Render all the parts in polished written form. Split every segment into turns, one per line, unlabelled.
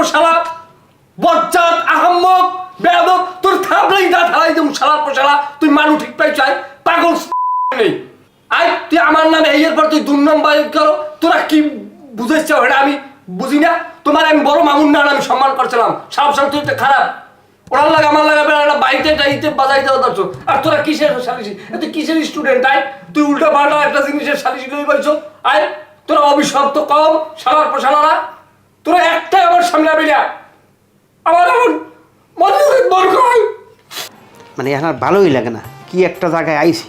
পোশালা বজ্জাত আহম্মক বেয়াদব তোর থাবলাই দা ঢালাই দেব শালার পোশালা তুই মানু ঠিক পাই চাই পাগল নেই আই তুই আমার নামে এই এর পর তুই দুর্নাম বাইর করো তোরা কি বুঝেছ এটা আমি বুঝি না তোমার আমি বড় মামুন না আমি সম্মান করছিলাম সব সব তুই তো খারাপ ওরার লাগে আমার লাগে একটা বাইতে টাইতে বাজাইতে হতো আর তোরা কিসের সালিশি তুই কিসের স্টুডেন্ট আই তুই উল্টা পাল্টা একটা জিনিসের সালিশি লই পাইছো আই তোরা অভিশপ্ত কম শালার পোশালারা তোরা একটাই আমার সামনে আবি না আমার এমন মনে বল কর
মানে এখন আর ভালোই লাগে না কি একটা জায়গায় আইছি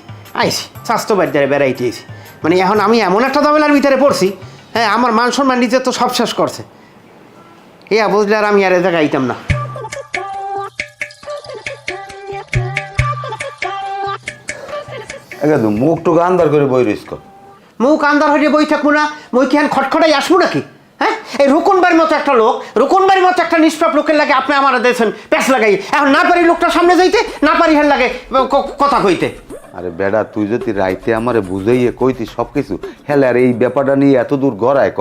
স্বাস্থ্য বাড়িতে বেড়াইতে আইছি মানে এখন আমি এমন একটা ঝামেলার ভিতরে পড়ছি হ্যাঁ আমার মান সম্মান নিজে তো সব শেষ করছে বুঝলে আর আমি আর এ জায়গায় আইতাম না
একদম মুখ টুক আন্দার করে বই রইস
মুখ আন্দার হয়ে বই থাকবো না মই কি এখন খটখটাই আসবো নাকি হ্যাঁ এই রুকনবাড়ির মতো একটা লোক রুকনবাড়ির মতো একটা নিষ্পাপ লোকের লাগে আপনি আমার দিয়েছেন প্যাঁচ লাগাই এখন না পারি লোকটার সামনে যাইতে না পারি হের লাগে কথা কইতে
আরে বেড়া তুই যদি রাইতে আমারে বুঝাইয়ে কইতি সব কিছু হেলে আর এই ব্যাপারটা নিয়ে এত দূর গড়ায় ক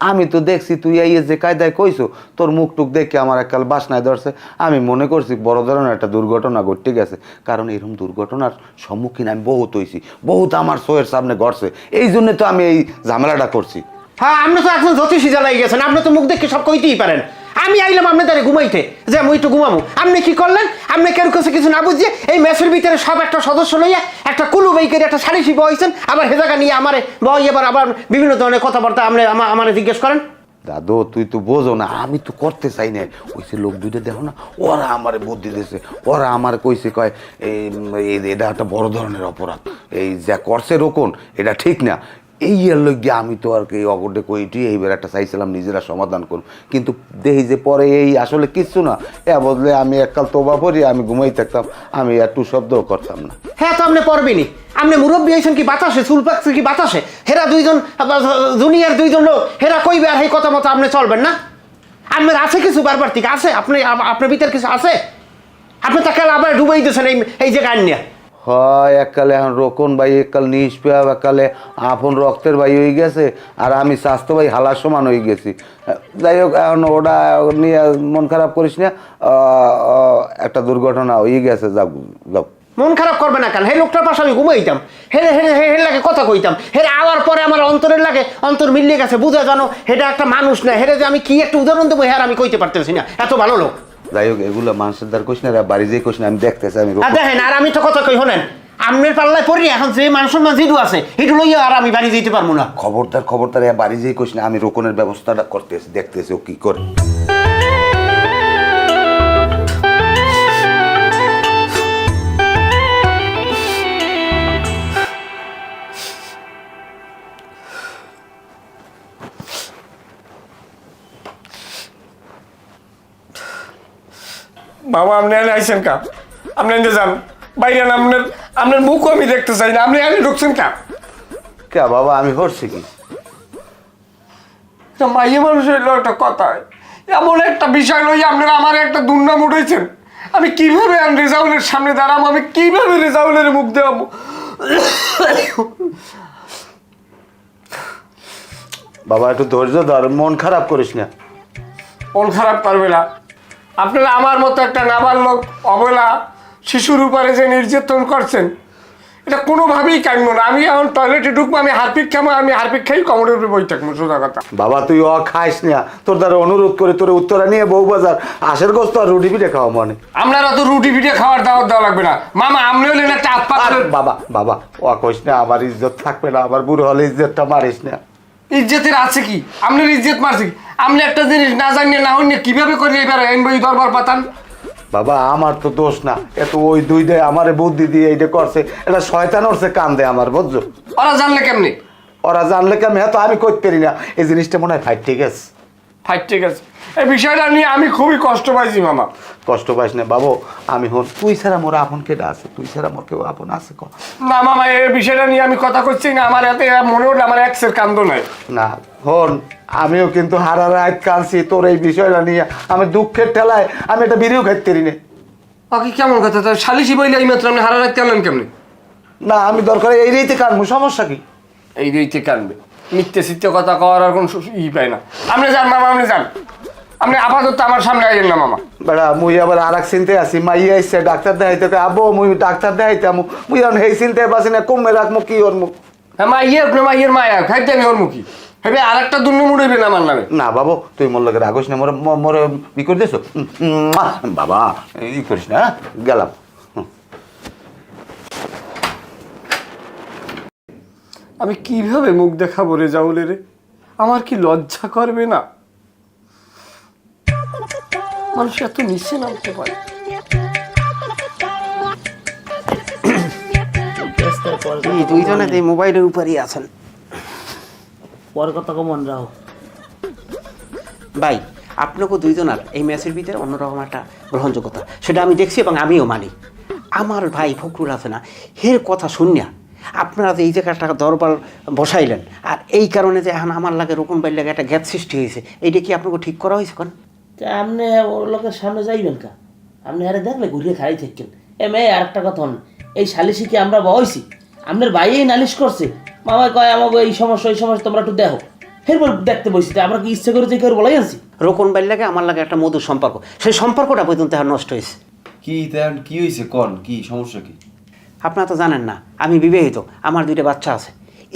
আমি তো দেখছি তুই এই যে কায়দায় কইছো তোর মুখ টুক দেখে আমার এককাল বাসনায় ধরছে আমি মনে করছি বড় ধরনের একটা দুর্ঘটনা ঘটে গেছে কারণ এরকম দুর্ঘটনার সম্মুখীন আমি বহুত হয়েছি বহুত আমার চোখের সামনে ঘটছে এই জন্য তো আমি এই ঝামেলাটা করছি
হ্যাঁ আপনি তো একজন জ্যোতিষী জ্বালাই গেছেন আপনি তো মুখ দেখে সব কইতেই পারেন আমি আইলাম আপনি তারে ঘুমাইতে যে আমি একটু ঘুমাবো আপনি কি করলেন আপনি কেন কাছে কিছু না বুঝিয়ে এই মেসের ভিতরে সব একটা সদস্য লইয়া একটা কুলু বই করে একটা সালিশি বইছেন আবার হেজাগা নিয়ে আমারে বই আবার বিভিন্ন ধরনের কথাবার্তা আপনি আমারে জিজ্ঞেস করেন
দাদু তুই তো বোঝো না আমি তো করতে চাই না ওই যে লোক দুইটা দেখো না ওরা আমারে বুদ্ধি দিয়েছে ওরা আমার কইছে কয় এটা একটা বড় ধরনের অপরাধ এই যা করছে রোকন এটা ঠিক না এই এর লইগে আমি তো আর কি অগটে কইটি এইবার একটা চাইছিলাম নিজেরা সমাধান করব কিন্তু দেখি যে পরে এই আসলে কিচ্ছু না বদলে আমি এককাল তোবা পড়ি আমি ঘুমাই থাকতাম আমি একটু শব্দও করতাম না
হ্যাঁ তো আপনি পড়বেনি আপনি মুরব্বী হয়েছেন কি বাতাসে চুল পাকছে কি বাতাসে হেরা দুইজন জুনিয়র দুইজন লোক হেরা কইবে আর এই কথা মতো আপনি চলবেন না আপনার আছে কিছু বারবার ঠিক আছে আপনার ভিতর কিছু আছে আপনি তাকে আবার ডুবাই দিয়েছেন এই যে গান নিয়ে
হয় এককালে এখন রোকন ভাই এককাল নিষ্পেয়া এককালে আপন রক্তের ভাই হয়ে গেছে আর আমি স্বাস্থ্য ভাই হালার সমান হয়ে গেছি যাই হোক এখন ওটা নিয়ে মন খারাপ করিস না একটা দুর্ঘটনা হয়ে গেছে যাও যাও
মন খারাপ করবে না কেন হে লোকটার পাশে আমি ঘুমাইতাম হেরে লাগে কথা কইতাম হেরে আওয়ার পরে আমার অন্তরের লাগে অন্তর মিলিয়ে গেছে বুঝা জানো হেটা একটা মানুষ না হেরে যে আমি কি একটা উদাহরণ দেবো হ্যাঁ আমি কইতে পারতেছি না এত ভালো লোক
যাই হোক এগুলো মানুষের দ্বার কোশ না বাড়ি যে কোশ না আমি দেখতেছি আমি
দেখেন আর আমি তো কথা কই শোনেন আপনার পাল্লায় পড়ি এখন যে মানুষ জিডু আছে হিটু লইয়া আর আমি বাড়ি যেতে পারবো না
খবরদার বাড়ি যেই কোশ না আমি রোকনের ব্যবস্থাটা করতেছি দেখতেছি ও কি করে
বাবা আপনি এনে আইসেন কা আপনি এনে যান বাইরে আপনার মুখও আমি দেখতে চাই না আপনি এনে ঢুকছেন কা
কে বাবা আমি করছি কি
মাইয়ে মানুষ হইলো একটা কথা এমন একটা বিষয় লই আপনারা আমার একটা দুর্নাম উঠেছেন আমি কিভাবে রেজাউলের সামনে দাঁড়াবো আমি কিভাবে রেজাউলের মুখ দেওয়াবো
বাবা একটু ধৈর্য ধর মন খারাপ করিস না
মন খারাপ করবে না আপনারা আমার মতো একটা নাবালক অবলা শিশুর উপরে যে নির্যাতন করছেন এটা কোনোভাবেই কাম্য না আমি এখন টয়লেটে ঢুকবো আমি হারপিক খাবো আমি হারপিক খাই কমরের উপরে বই থাকবো সোজা কথা
বাবা তুই খাইস না তোর দ্বারা অনুরোধ করে তোর উত্তরা নিয়ে বউবাজার আশের গোস্ত আর রুটি পিঠে খাওয়া মনে
আপনারা তো রুটি পিঠে খাওয়ার দাওয়াত দেওয়া লাগবে না মামা আপনি হলেন একটা হাত পা
বাবা কইস না আমার ইজ্জত থাকবে না আমার বুড়ো হলে ইজ্জতটা মারিস না
ইজ্জতের আছে কি আপনার ইজ্জত মারছে কি আপনি একটা জিনিস না জানিয়ে না হইনি কিভাবে করে এবার বই দরবার পাতান
বাবা আমার তো দোষ না এত ওই দুই দেয় আমারে বুদ্ধি দিয়ে এইটা করছে এটা শয়তান ওরছে কান দেয় আমার বুঝছো
ওরা জানলে কেমনি
ওরা জানলে কেমনি হ্যাঁ তো আমি করতে পারি না এই জিনিসটা মনে হয় ফাইট ঠিক আছে
ঠিক আছে এই বিষয়টা নিয়ে আমি খুবই কষ্ট পাইছি মামা
কষ্ট পাইস না বাবু আমি হন তুই ছাড়া মোর আপন কেটা আছে তুই ছাড়া মোর কেউ আপন আছে ক
না মামা এই বিষয়টা নিয়ে আমি কথা করছি না আমার এতে মনে হলো আমার এক্সের কান্দ নাই
না হন আমিও কিন্তু হারা রাত কাঁদছি তোর এই বিষয়টা নিয়ে আমি দুঃখের ঠেলায় আমি একটা বিড়িও খাইতে পারি না
কি কেমন কথা তো সালিশি বইলে এই মাত্র আপনি হারা রাত কানলেন কেমনি
না আমি দরকার এই রেইতে কানবো সমস্যা কি
এই রেইতে কানবে মিথ্যে সিথ্যে কথা কওয়ার আর কোনো ই পায় না আপনি যান মামা আপনি যান আপনি আপাতত আমার সামনে আইয়েন না মামা।
বেড়া মুই আবার আর এক চিন্তায় আছি, মাইয়া আইসে ডাক্তার দেখাইতে কয়, আবো মুই ডাক্তার দেখাইতাম, মুই এখন সেই চিন্তায় বাসি না, কমে রাখবো কি ওর মুখ।
হ্যাঁ মাইয়ের মায়া খাইতে আমি ওর মুখী হেবে আর একটা দুর্নমুড় হইবেন আমার নামে।
না বাবু তুই মোর লাগে রাগস না, মোর মোর ই করে দিস বাবা, ই করিস না, গেলাম।
আমি কিভাবে মুখ দেখাবো রে জাউলে রে? আমার কি লজ্জা করবে না? মানুষ এত নিচে নামতে পারে?
এই দুইজনে এই মোবাইলের উপরই আছেন।
পরে কথা কমন রাও
ভাই আপনাকে দুইজনার এই ম্যাচের ভিতরে অন্যরকম একটা গ্রহণযোগ্যতা, সেটা আমি দেখছি এবং আমিও মানি। আমার ভাই ফখরুল আছে না, হের কথা শুনিয়া আপনারা যে এই জায়গাটা দরবার বসাইলেন, আর এই কারণে যে এখন আমার লাগে রকম বাইর লাগে একটা গ্যাপ সৃষ্টি হয়েছে, এইটা কি আপনাকে ঠিক করা হয়েছে? কোন
তা আপনি ওর লোকের সামনে যাইবেন কা? আপনি আরে দেখলে ঘুরিয়ে খাই থাকেন। মেয়ে আর একটা কথা হন, এই সালিশি কি আমরা বয়সি? আপনার ভাইয়েই নালিশ করছে, মামা কয় আমাকে এই সমস্যা তোমরা একটু দেখো, এরপর দেখতে বসি। আমরা কি ইচ্ছে করে যে কেউ বলাই আনছি?
রোকন বাইর লাগে আমার লাগে একটা মধুর সম্পর্ক, সেই সম্পর্কটা পর্যন্ত এখন নষ্ট হয়েছে।
কি তেমন কি হয়েছে কন, কি সমস্যা কি?
আপনারা তো জানেন না আমি বিবাহিত, আমার 2টা বাচ্চা আছে।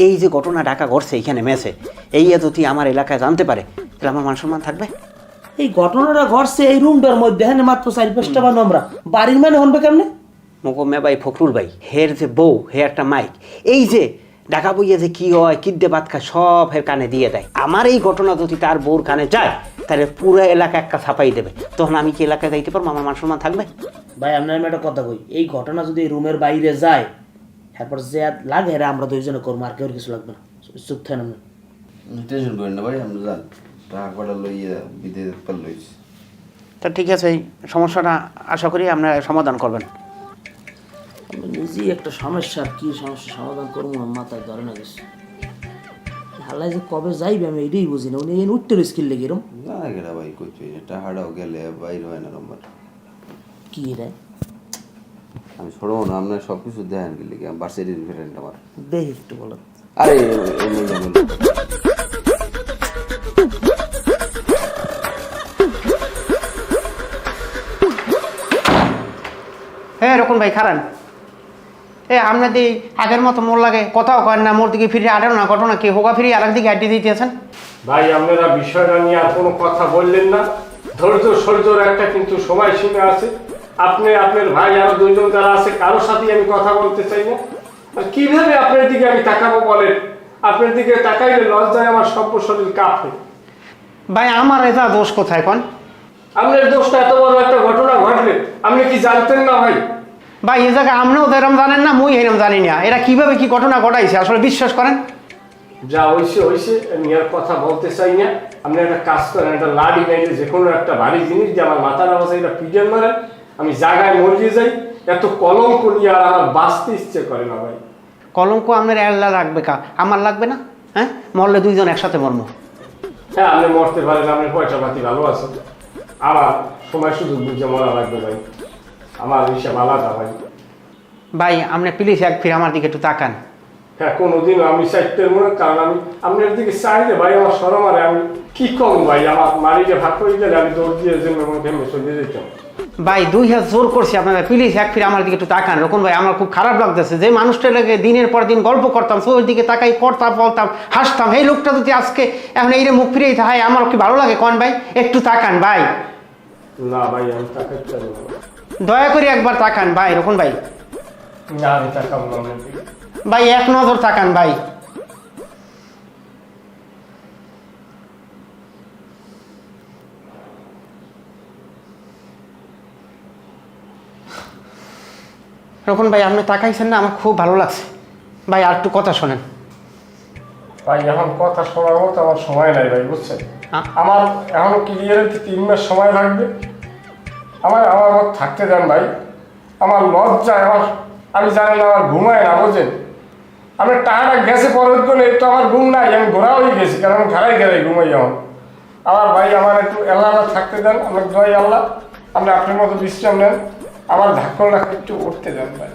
এই যে ঘটনা ঢাকা ঘটছে এইখানে মেসে, এই যদি আমার এলাকায় জানতে পারে তাহলে আমার মান সম্মান থাকবে?
এই ঘটনাটা ঘটছে এই রুমটার মধ্যে, হ্যাঁ মাত্র 4-5টা বা নোংরা, বাড়ির মানে হনবে কেমনে?
মোকমে ভাই ফখরুল ভাই হের যে বউ, হে একটা মাইক, এই যে ঢাকা বইয়া যে কি হয় কিদ্দে বাদ খায় সব হের কানে দিয়ে দেয়। আমার এই ঘটনা যদি তার বউর কানে যায় তাহলে পুরো এলাকা একটা ছাপাই দেবে, তখন আমি কি এলাকায় যাইতে পারবো? আমার মান সম্মান থাকবে?
ভাই আপনার আমি একটা কথা কই, এই ঘটনা যদি এই রুমের বাইরে যায়, তারপর যে লাগে এরা আমরা দুইজনে করবো, আর কেউ কিছু লাগবে না। চুপ থাকেন আপনি।
টেনশন করেন না ভাই, আমরা জান টাকা কটা লইয়া বিদেশ পার লইছি।
তা ঠিক আছে, এই সমস্যাটা আশা করি আপনারা সমাধান করবেন।
আমি নিজেই একটা সমস্যা, কি সমস্যা সমাধান করবো আমার মাথায় ধরে না গেছে। হালাই যে কবে যাইবে আমি এটাই বুঝি না। উনি উঠতে স্কিল লেগে এরম
না গেলা ভাই কইছি টাকাটাও গেলে বাইর হয় না নম্বর।
কি রে
আমি ছড়ো না, আপনার সব কিছু দেখেন গেলে কি ভার্সিটির ফ্রেন্ড আমার।
দেখ একটু বলো।
আরে এমনি যেমন
হ্যাঁ এরকম ভাই খারান, আপনাদের আগের মতো মোর লাগে কথাও করেন না, মোর দিকে ফিরে আড়েন না, ঘটনা কি হোগা ফিরে আর একদিকে আড্ডি দিতেছেন।
ভাই আপনারা বিষয়টা নিয়ে আর কোনো কথা বললেন না। ধৈর্য সহ্যর একটা কিন্তু সময়সীমা আছে। আপনি আপনার ভাই আরো দুইজন যারা আছে কারোর সাথেই আমি কথা বলতে চাই না। আর কিভাবে আপনার দিকে আমি তাকাবো বলেন? আপনার দিকে তাকাইলে লজ্জায় আমার সর্ব শরীর কাঁপে।
ভাই আমার এটা দোষ কোথায় কোন?
আপনার দোষটা এত বড় একটা ঘটনা ঘটলে আপনি কি জানতেন না ভাই?
ভাই এই জায়গায় আপনিও তো এরম জানেন না, মুই এরম জানি না, এরা কিভাবে কি ঘটনা ঘটাইছে আসলে বিশ্বাস করেন।
যা হইছে আমি আর কথা বলতে চাই না। আপনি একটা কাজ করেন, একটা লাঠি নাইলে যে কোনো একটা ভারী জিনিস যে আমার মাথার আওয়াজে এটা পিজন মারেন, আমি জায়গায় মরিয়ে যাই। এত কলঙ্ক নিয়ে আর আমার বাঁচতে ইচ্ছে করে না ভাই।
কলঙ্ক আপনার এল্লা লাগবে কা? আমার লাগবে না? হ্যাঁ মরলে দুইজন একসাথে মরম।
হ্যাঁ আপনি মরতে পারেন, আপনার পয়সা পাতি ভালো আছে, আমার সময় সুযোগ বুঝে মরা লাগবে ভাই। আমার হিসাব আলাদা ভাই।
ভাই আপনি প্লিজ এক ফির আমার দিকে একটু তাকান।
হ্যাঁ কোনোদিন আমি চাইতে মনে, কারণ আমি আপনার দিকে চাইলে ভাই আমার সরম আরে আমি কি কম ভাই, আমার মারিকে ভাগ করে গেলে আমি দৌড় দিয়ে ঘেমে চলে যেতাম।
ভাই 2 হাত জোর করছি আপনারা, প্লিজ এক ফির আমার দিকে একটু তাকান। রকম ভাই আমার খুব খারাপ লাগতেছে যে মানুষটা লাগে দিনের পর দিন গল্প করতাম, ওর দিকে তাকাই করতাম বলতাম হাসতাম, এই লোকটা যদি আজকে এখন এইরে মুখ ফিরেই থাকে আমার কি ভালো লাগে কোন ভাই? একটু তাকান ভাই,
না ভাই আমি তাকাতে চাই না।
দয়া করে একবার তাকান ভাই। রকম ভাই
না আমি তাকাবো না আপনার দিকে।
ভাই এক নজর তাকান ভাই। রকম ভাই আপনি তাকাইছেন না, আমার খুব ভালো লাগছে ভাই। আর একটু কথা শোনেন
ভাই। এখন কথা শোনার মতো আমার সময় নাই ভাই, বুঝছেন? আমার এখনো ক্লিয়ার হতে 3 মাস সময় লাগবে। আমার থাকতে দেন ভাই। আমার লজ্জায় আমি জানি না, আমার ঘুমায় না, বোঝেন? আপনার টাকাটা গেছে পরে গেলে একটু আমার ঘুম নাই, আমি ঘোরা হয়ে গেছি, কারণ আমি ঘেরাই ঘুমাই এখন। আমার ভাই আমার একটু আল্লাহ থাকতে দেন, আমার দোয়াই আল্লাহ। আপনি আপনার মতো বিশ্রাম নেন, আমার ধাক্কলটা একটু উঠতে দেন ভাই।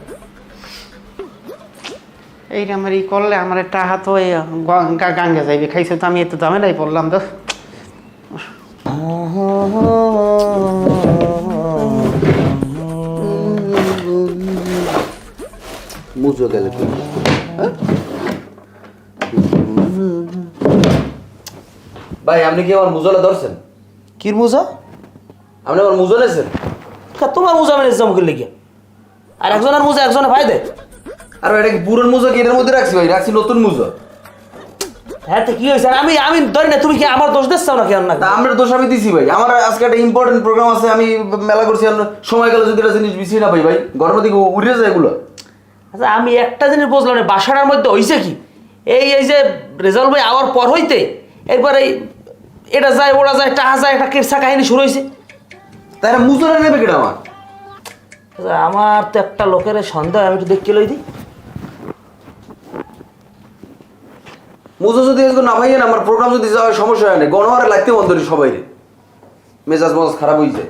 এইটা আমার ই করলে আমার একটা হাত ওই গাঙ্গে যাইবে, খাইছে তো আমি এত ঝামেলাই পড়লাম তো।
মুজো গেলে কই? হ্যাঁ? ভাই আপনি কি আমার মুজোলা ধরছেন?
কির মোজা?
আপনি আমার মুজো নেছেন?
তোমার মোজা মানে জমকে লেগে আর একজনের মোজা একজনে ভাই দে।
আর এটা কি পুরন মুজো কি এটার মধ্যে রাখছি ভাই? রাখছি নতুন মুজো।
হ্যাঁ তো কি হয়েছে? আমি আমি ধরি না, তুমি কি আমার দোষ দিচ্ছ নাকি? আর না
তা আমরা দোষ আমি দিছি ভাই। আমার আজকে একটা ইম্পর্টেন্ট প্রোগ্রাম আছে, আমি মেলা করছি। সময় গেলে যদি একটা জিনিস বিছিয়ে না পাই ভাই, গরমের দিকে উড়ে যায় এগুলো।
আচ্ছা আমি একটা জিনিস বুঝলাম না, বাসাটার মধ্যে হয়েছে কি? এই যে রেজাল্ট ভাই আওয়ার পর হইতে এরপরে এটা যায় ওরা যায় টাহা যায়, একটা কেরসা কাহিনী শুরু হয়েছে।
তাই মুজোটা নেবে কেটা আমার?
আচ্ছা, আমার তো একটা লোকের সন্দেহ, আমি একটু দেখতে লই দিই।
মুজো যদি আজকে না ভাইয়েন, আমার প্রোগ্রাম যদি যাওয়ার সমস্যা হয় না, গণহারে লাগতে বন্ধ করি সবাই রে, মেজাজ মজাজ খারাপ হয়ে যায়।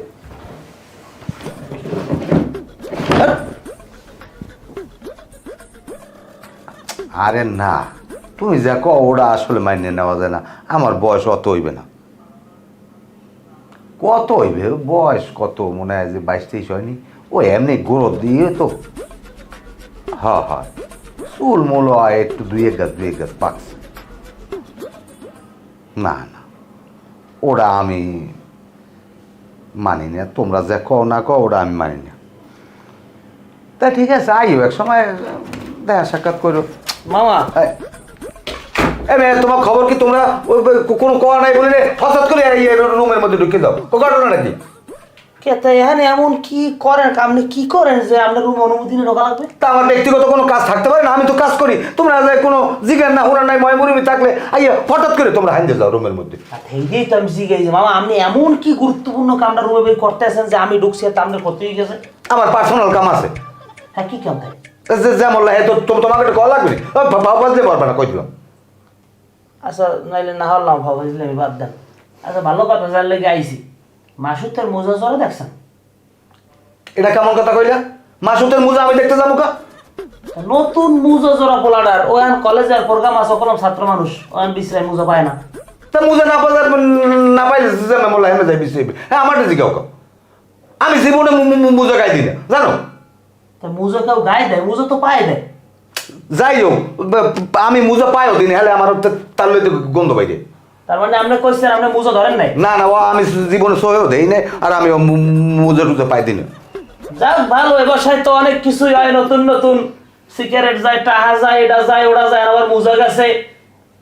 আরে না, তুমি যা কও ওরা আসলে মাইনে নেওয়া যায় না। আমার বয়স অত হইবে না। কত হইবে বয়স? কত মনে হয় যে 22-23 হয়নি। ও এমনি গোড় দিয়ে তো হয় চুল মূল হয় একটু 2 গাছ পাকছে। না না, ওরা আমি মানি না। তোমরা যা কও না কও ওরা আমি মানি না। তা ঠিক আছে, আইও এক সময় দেখা সাক্ষাৎ করো।
মামা
তোমার খবর কি? তোমরা কোনো কোয়া নাই বলে হঠাৎ করে রুমের মধ্যে ঢুকে দাও। ও ঘটনাটা কি?
কেতে এখানে এমন কি করেন? আপনি কি করেন যে আপনার রুম অনুমতি নিয়ে ঢোকা লাগবে?
তা আমার ব্যক্তিগত কোনো কাজ থাকতে পারে না? আমি তো কাজ করি। তোমরা কোনো জিজ্ঞাসা না হোনা নাই ময়মুরিমি থাকলে আইয়া হঠাৎ করে তোমরা হাইন্দে যাও রুমের মধ্যে।
থেকেই তো আমি জিজ্ঞাসি মামা, আপনি এমন কি গুরুত্বপূর্ণ কামটা রুমে বের করতে আসেন যে আমি ঢুকছি আর আপনার করতে গেছে?
আমার পার্সোনাল কাম আছে।
হ্যাঁ কি কাম থাকে?
যেমন তোমাকে একটা কল লাগবে বাজলে পারবে না, কই দিলাম।
আচ্ছা নাইলে না হলাম ভাবা আমি বাদ দেন। আচ্ছা ভালো কথা, যার লেগে আইসি মাসুদের মোজা জোরে দেখছেন?
এটা কেমন কথা কইলা? মাসুদের মুজা আমি দেখতে যাবো কা?
নতুন মুজা জোড়া পোলাডার ওখান কলেজের প্রোগ্রাম আছে, কলম ছাত্র মানুষ ওখান বিশ্রাম মুজা পায় না।
তা মুজা না পাইলে যে মোল্লা হেমে যাই বিশ্রাইবে। হ্যাঁ আমার জিজ্ঞাও কাও, আমি জীবনে মুজা গাই দিই না, জানো?
তা মুজা কেউ গায়ে দেয়? মুজা তো পায়ে দেয়।
যাই হোক, আমি মুজা পাইও দিন, হলে আমার তার লইতে গন্ধ পাই যায়।
তার মানে আপনি কইছেন আপনি মুজা ধরেন নাই?
না না, ও আমি জীবনে সহেও দেই না, আর আমি মুজা টুজা পাই দিই না।
যাক ভালো, এ বাসায় তো অনেক কিছুই হয়, নতুন নতুন সিগারেট যায়, টাহা যায়, এটা যায় ওটা যায়, আবার মুজা গেছে।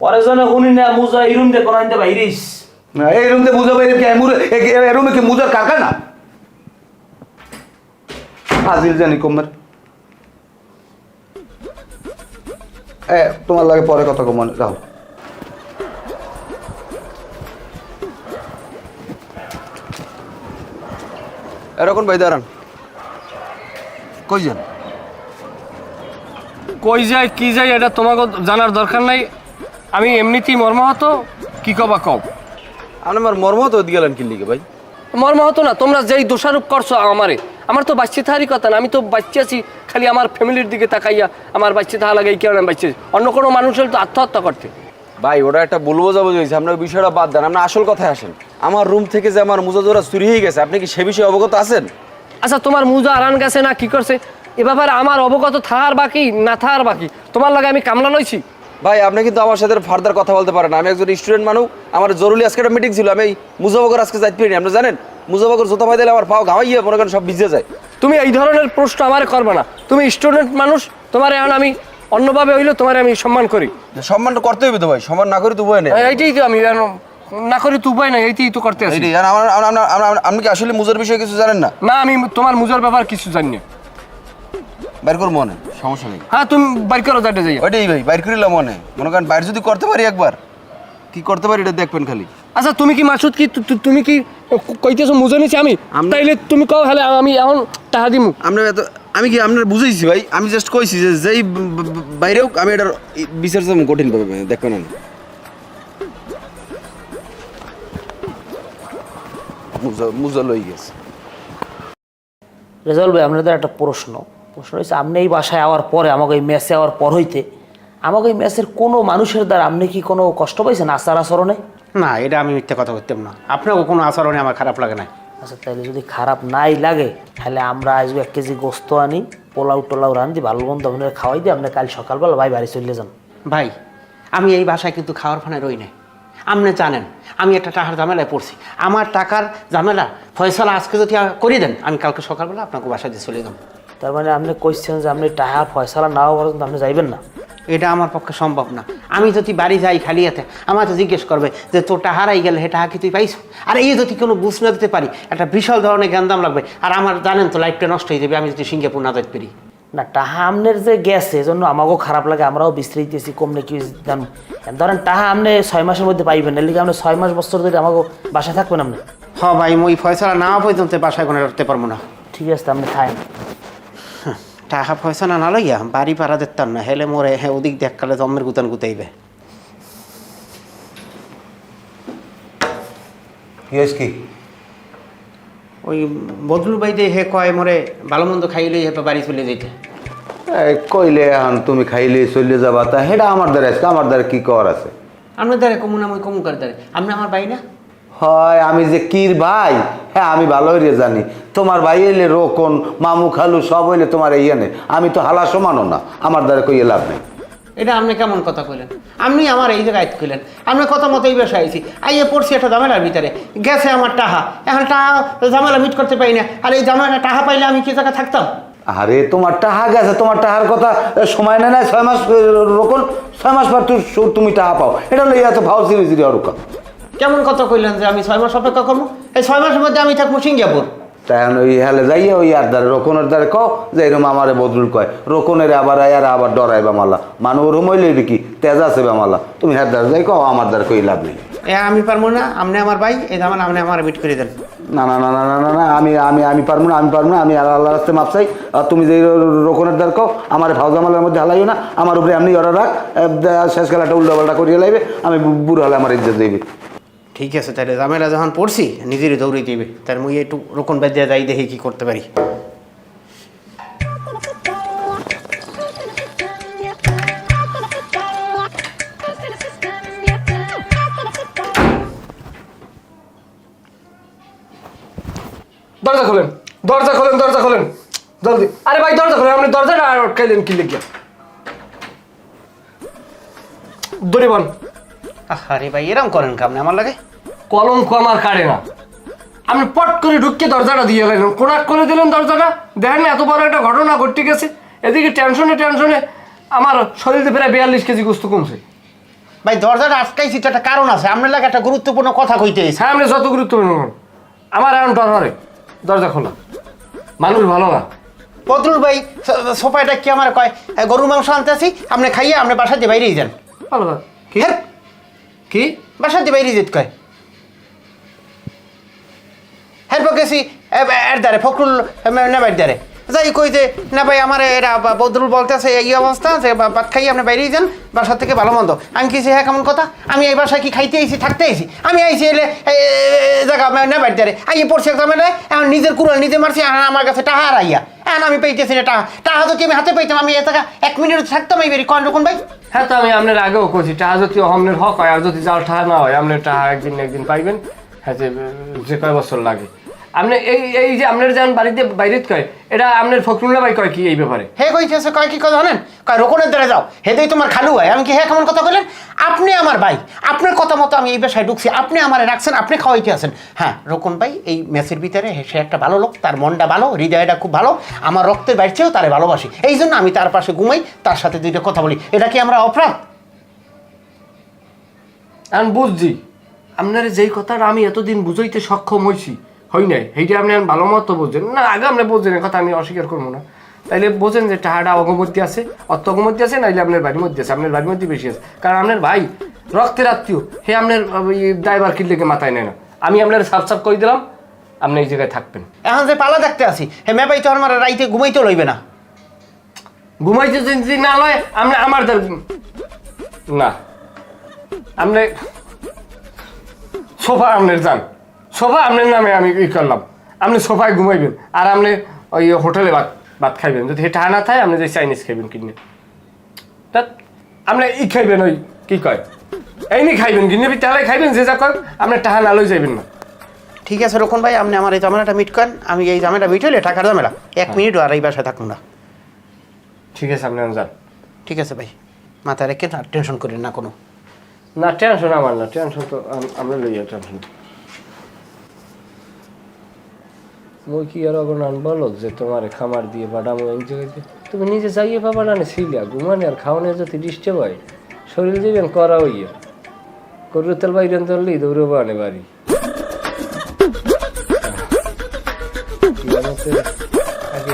পরে জন্য শুনি না মুজা এই রুম দিয়ে কোনো আনতে বাইরিস।
না, এই রুমে মুজা বাইরে কি রুমে কি মুজার কারখানা? আজিল জানি কমের। তোমার লাগে পরে কথা কমান যাও।
এরকম ভাই দাঁড়ান, কই যান?
কই যায় কি যায় এটা তোমাকে জানার দরকার নাই। আমি এমনিতেই মর্মাহত, কি কবা কও।
আপনি আমার মর্ম তো গেলেন কি লিখে ভাই?
মর্মাহত না, তোমরা যেই দোষারোপ করছো আমারে, আমার তো বাচ্চা থাকারই কথা না। আমি তো বাচ্চা আছি, খালি আমার ফ্যামিলির দিকে তাকাইয়া আমার বাচ্চা থাকা লাগে, কেউ আমি বাচ্চা। অন্য কোনো মানুষের তো আত্মহত্যা করতে।
ভাই ওটা একটা বলবো যাবো হয়েছে, আপনার বিষয়টা বাদ দেন, আপনার আসল কথায় আসেন। আমার রুম থেকে যে আমার মুজা জোড়া চুরি হয়ে গেছে, আপনি কি সে বিষয়ে অবগত আছেন?
আচ্ছা তোমার মুজা আরান গেছে না কি করছে এ ব্যাপারে আমার অবগত থাকার বাকি না থাকার বাকি? তোমার লাগে আমি কামলা লইছি?
ভাই আপনি কিন্তু আমার সাথে ফার্দার কথা বলতে পারেন না। আমি একজন স্টুডেন্ট মানুষ, আমার জরুরি আজকে একটা মিটিং ছিল, আমি এই মুজাফর আজকে যাইতে পারিনি। আপনি জানেন মুজাফর জোতা পাই দিলে আমার পাও ঘামাইয়ে মনে করেন সব ভিজে যায়।
তুমি এই ধরনের প্রশ্ন আমার করবে না। তুমি স্টুডেন্ট মানুষ, তোমার এখন আমি অন্যভাবে হইলে তোমার আমি সম্মান করি।
সম্মানটা করতে হবে তো ভাই, সম্মান না করি তো উপায় নেই।
এইটাই তো আমি না করি তো উপায় নাই, এইটাই তো করতে আছি।
আপনি কি আসলে মুজার বিষয়ে কিছু জানেন না?
না, আমি তোমার মুজার ব্যাপার কিছু জানি না।
বাইর করবো মনে সমস্যা নেই।
হ্যাঁ তুমি বাইর করো, যাইতে যাই।
ওইটাই ভাই বাইর করিলাম মনে করেন বাইর যদি করতে পারি একবার, কি করতে পারি এটা দেখবেন খালি।
আচ্ছা তুমি কি মাসুদ কি তুমি কি কইতেছো মুজা নিছি আমি? তাইলে তুমি কও, হলে আমি এখন টাকা দিমু।
আমি কি আপনার বুঝাইছি ভাই? আমি জাস্ট কইছি যে যেই বাইরেও আমি এটার বিচার কঠিন পাবে দেখবেন। আমি মুজা লই গেছে।
রেজাল্ট ভাই আপনাদের একটা প্রশ্ন হয়েছে, আপনি এই বাসায় আওয়ার পরে, আমাকে এই মেসে আওয়ার পর হইতে আমাকে এই মেসের কোনো মানুষের দ্বারা আপনি কি কোনো কষ্ট পাইছেন আচার আচরণে?
না, এটা আমি মিথ্যা কথা করতাম না। আপনাকে কোনো আচরণে আমার খারাপ লাগে না।
আচ্ছা তাহলে যদি খারাপ নাই লাগে তাহলে আমরা আজকে 1 কেজি গোস্ত আনি, পোলাও টোলাও রান্ধি, ভালো মন্দ আপনারা খাওয়াই দিই, আপনি কাল সকালবেলা ভাই বাড়ি চলে যান।
ভাই, আমি এই বাসায় কিন্তু খাওয়ার ফানে রই নাই। আপনি জানেন আমি একটা টাকার ঝামেলায় পড়ছি। আমার টাকার ঝামেলা ফয়সালা আজকে যদি করে দেন, আমি কালকে সকালবেলা আপনাকে বাসা দিয়ে চলে যাব।
তার মানে আপনি কইছেন যে আপনি টাকা ফয়সালা না হওয়া পর্যন্ত আপনি যাইবেন না?
এটা আমার পক্ষে সম্ভব না। আমি যদি বাড়ি যাই খালি হাতে, আমার তো জিজ্ঞেস করবে যে তোর টাকা হারাই গেলে হে টাকা কি তুই পাইছো? আর এই যদি কোনো বুঝ না দিতে পারি, একটা বিশাল ধরনের জ্ঞানদাম লাগবে। আর আমার জানেন তো লাইফটা নষ্ট হয়ে যাবে আমি যদি সিঙ্গাপুর না যেতে পারি।
না টাহা আমনের যে গেছে এজন্য আমাকেও খারাপ লাগে, আমরাও বিস্তৃতেছি কমনে কি জানো। ধরেন টাহা আপনি 6 মাসের মধ্যে পাইবেন, এর লিগে আপনি 6 মাস বছর ধরে আমাকে বাসায় থাকবেন আপনি।
হ্যাঁ ভাই, মই ফয়সালা না পর্যন্ত বাসায় কোনো রাখতে পারবো না।
ঠিক আছে আপনি খায়েন।
টাকা ফয়সালা না লইয়া বাড়ি পাড়া দিতাম না, হেলে মোরে হ্যাঁ ওদিক দেখকালে জম্মের গুতান গুতাইবে।
কি
ওই বদলু ভাই দিয়ে হে কয় মোরে ভালো মন্দ খাইলে হে বাড়ি চলে যেতে।
কইলে এখন তুমি খাইলে চলে যাবা, তা হেটা আমার দ্বারা আছে, আমার দ্বারা কি কর আছে?
আপনার দ্বারা কমু না, মই কমুকার দ্বারা। আপনি আমার ভাই না?
হয় আমি যে কির ভাই, হ্যাঁ আমি ভালো হইলে জানি। তোমার ভাই এলে রোকন মামু খালু সব হইলে তোমার এই এনে, আমি তো হালা সমানও না, আমার দ্বারা কইয়ে লাভ নেই।
এটা আপনি কেমন কথা কইলেন? আপনি আমার এই জায়গায় কইলেন, আপনি কথা মতো এই বাসায় আইছি, আইয়ে পড়ছি একটা ঝামেলার ভিতরে, গেছে আমার টাহা, এখন টাহা ঝামেলা মিট করতে পারি না। আর এই ঝামেলা টাহা পাইলে আমি কি জায়গায় থাকতাম?
আরে তোমার টাহা গেছে, তোমার টাহার কথা সময় নেয় না, 6 মাস রোকন, 6 মাস পর তুমি টাহা পাও, এটা হলো এত ভাও সিরি অরুকা।
কেমন কথা কইলেন যে আমি 6 মাস অপেক্ষা করবো? এই 6 মাসের মধ্যে আমি থাকবো সিঙ্গাপুর।
তাই ওই হেলে যাইয়া ওই আর দ্বারে রোকনের দ্বারে কও যে এরকম আমারে বদলুল কয়, রোকনের আবার আয়ার আবার ডরাইবা মালা, মানুষ ওরম হইলে কি তেজ আছে বা মালা, তুমি হের দ্বারে যাই কও, আমার দ্বারে কই লাভ নেই।
আমি পারবো না, আপনি আমার ভাই, এই ঝামেলা আপনি আমার মিট করে দেন।
না না না না না না না, আমি পারবো না, আমি পারবো না, আমি আল্লাহ রাস্তে মাপ চাই। আর তুমি যে রোকনের দ্বার কও, আমার ভাও জামালের মধ্যে হালাইও না, আমার উপরে এমনি অর্ডার রাখ, শেষ খেলাটা উল্টা পাল্টা করিয়ে লাইবে, আমি বুড়ো হলে আমার ইজ্জত দেবে।
ঠিক আছে, তাহলে ঝামেলা যখন পড়ছি নিজেরই দৌড়ে দিবে, তার মুই একটু রোকন বাদ দিয়ে যাই, দেখি কি করতে পারি।
দরজা খোলেন, দরজা খোলেন, দরজা খোলেন জলদি। আরে ভাই দরজা খোলেন, আপনি দরজাটা আর আটকাইলেন কি লিখিয়া? দড়ি বান।
আরে ভাই এরম করেন কামনে আমার লাগে?
কলঙ্ক আমার কাটে না। আপনি পট করে ঢুকিয়ে দরজাটা দিয়ে গেলেন, কোনাক করে দিলেন দরজাটা। দেখেন এত বড় একটা ঘটনা ঘটে গেছে, এদিকে টেনশনে আমার শরীরে প্রায় 42 কেজি গোস্ত কমছে।
ভাই দরজাটা আটকাইছি তো একটা কারণ আছে, আপনার লাগে একটা গুরুত্বপূর্ণ কথা কইতে এসেছি।
হ্যাঁ, আপনি যত গুরুত্বপূর্ণ হন, আমার এখন ডর হরে। দরজা খোলা, মানুষ ভালো না।
বদরুল ভাই সোফাটা কি আমার কয় গরুর মাংস আনতে আসি, আপনি খাইয়ে আপনি বাসা দিয়ে বাইরেই যান।
ভালো না কি?
হ্যাঁ
কি
বাসা দিয়ে বাইরেই যেত কয়। হ্যাঁ গেছি এর দ্বারে ফখরুল নেবার দ্বারে যাই কই যে না ভাই আমার এরা বদরুল বলতেছে এই অবস্থা যে ভাত খাইয়ে আপনি বাইরেই যান, বাসা থেকে ভালো মন্দ। আমি কি হ্যাঁ কেমন কথা, আমি এই বাসায় কি খাইতে আইছি থাকতে আইছি? আমি আইছি এলে জায়গা নেবার দ্বারে আইয়ে পড়ছি একদম এলে, এখন নিজের কুড়াল নিজে মারছি, আমার কাছে টাহা আর আইয়া এখন আমি পেয়েছি না টাহা। টাহা যদি আমি হাতে পাইতাম আমি এ টাকা 1 মিনিট থাকতাম এই বেরি। কোন ভাই?
হ্যাঁ, তো আমি আপনার আগেও করছি, টাহা যদি অমনের হক হয় আর যদি যাওয়ার টাহা না হয়, আপনার টাহা একদিন পাইবেন। হ্যাঁ, যে কয় বছর লাগে। আপনি এই যে আপনার যান বাড়িতে বাইরে কয়, এটা আপনার ফখরুল্লাহ ভাই কয় কি এই ব্যাপারে?
হে কইতেছে কয় কি কথা জানেন, কয় রোকনের দ্বারা যাও, হেদেই তোমার খালু হয়। আমি কি হ্যাঁ কেমন কথা বললেন? আপনি আমার ভাই, আপনার কথা মতো আমি এই বাসায় ঢুকছি, আপনি আমার রাখছেন, আপনি খাওয়াইতে আছেন। হ্যাঁ রোকন ভাই এই মেসের ভিতরে সে একটা ভালো লোক, তার মনটা ভালো, হৃদয়টা খুব ভালো, আমার রক্তের বাইরেও তারে ভালোবাসি, এই জন্য আমি তার পাশে ঘুমাই, তার সাথে 2টা কথা বলি। এটা কি আমরা অপরাধ?
আমি বুঝছি আপনার যেই কথাটা আমি এতদিন বুঝাইতে সক্ষম হয়েছি, হই নাই, সেইটা আপনি ভালো মতো বুঝছেন না। আগে আপনি বুঝছেন, কথা আমি অস্বীকার করবো না। তাইলে বোঝেন যে টাহাটা অগমধ্যে আছে, অর্থ অগমধ্যে আছে, নাইলে আপনার বাড়ির মধ্যে আছে। আপনার বাড়ির মধ্যে বেশি আছে, কারণ আপনার ভাই রক্তের আত্মীয়, হে আপনার ড্রাইভার কিনলেকে মাথায় নেয় না। আমি আপনার সাফ করে দিলাম, আপনি এই জায়গায় থাকবেন।
এখন যে পালা দেখতে আসি, হে মে ভাই তো আমার রাইতে ঘুমাইতেও লইবে না।
ঘুমাইতে যদি না লয়, আপনি আমার না, আপনি সোফা আপনার যান, সোফা আপনার নামে আমি ই করলাম, আপনি সোফায় ঘুমাইবেন আর আপনি ওই হোটেলে ভাত খাইবেন। যদি এটা না থাকে আপনি যে চাইনিজ খাইবেন কিনে, তা আপনি ই খাইবেন ওই কি কয় এই নি খাইবেন গিনে বিতে খাইবেন যে যা কর আপনি টাকা না লই যাইবেন না।
ঠিক আছে রকম ভাই, আপনি আমার এই ঝামেলাটা মিট করেন, আমি এই ঝামেলাটা মিট হইলে টাকার ঝামেলা 1 মিনিটও আর এই বাসায় থাকুন না।
ঠিক আছে আপনি যান।
ঠিক আছে ভাই, মাথায় রেখে আর টেনশন করেন না কোনো।
না টেনশন আমার না, টেনশন তো আমরা লইয়া টেনশন। মই কি আর অগনান বলো যে তোমার খামার দিয়ে বাডামো এক জায়গায় তুমি নিজে যাইয়ে পাবা না ছিলিয়া ঘুমানে আর খাওয়ানো যদি ডিস্টার্ব হয় শরীর যাবেন করা হইয়া করু তেল বাইরেন ধরলেই দৌড়বা আনে বাড়ি আগে